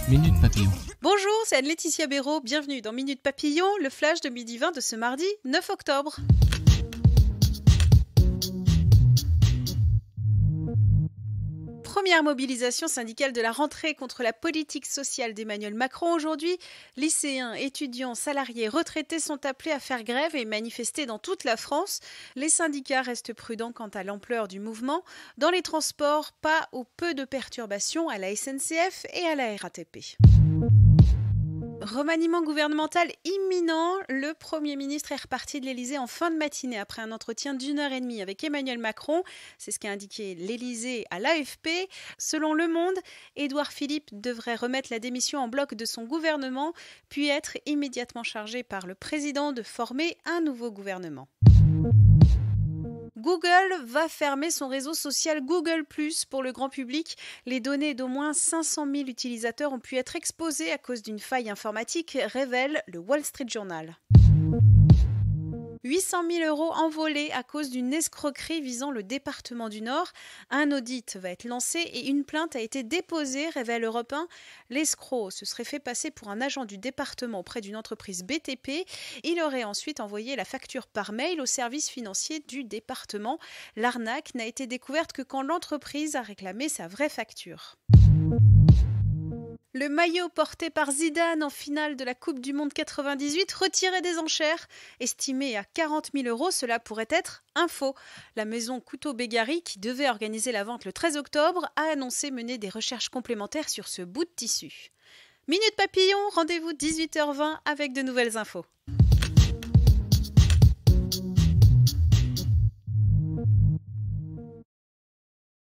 Minute Papillon. Bonjour, c'est Anne-Laetitia Béraud. Bienvenue dans Minute Papillon, le flash de midi 20 de ce mardi 9 octobre. Première mobilisation syndicale de la rentrée contre la politique sociale d'Emmanuel Macron aujourd'hui. Lycéens, étudiants, salariés, retraités sont appelés à faire grève et manifester dans toute la France. Les syndicats restent prudents quant à l'ampleur du mouvement. Dans les transports, pas ou peu de perturbations à la SNCF et à la RATP. Remaniement gouvernemental imminent, le Premier ministre est reparti de l'Élysée en fin de matinée après un entretien d'1h30 avec Emmanuel Macron. C'est ce qu'a indiqué l'Élysée à l'AFP. Selon Le Monde, Édouard Philippe devrait remettre la démission en bloc de son gouvernement, puis être immédiatement chargé par le président de former un nouveau gouvernement. Google va fermer son réseau social Google+ pour le grand public. Les données d'au moins 500 000 utilisateurs ont pu être exposées à cause d'une faille informatique, révèle le Wall Street Journal. 800 000 € envolés à cause d'une escroquerie visant le département du Nord. Un audit va être lancé et une plainte a été déposée, révèle Europe 1. L'escroc se serait fait passer pour un agent du département auprès d'une entreprise BTP. Il aurait ensuite envoyé la facture par mail au service financier du département. L'arnaque n'a été découverte que quand l'entreprise a réclamé sa vraie facture. Le maillot porté par Zidane en finale de la Coupe du Monde 98 retiré des enchères. Estimé à 40 000 €, cela pourrait être un faux. La maison Couteau-Bégari, qui devait organiser la vente le 13 octobre, a annoncé mener des recherches complémentaires sur ce bout de tissu. Minute Papillon, rendez-vous 18h20 avec de nouvelles infos.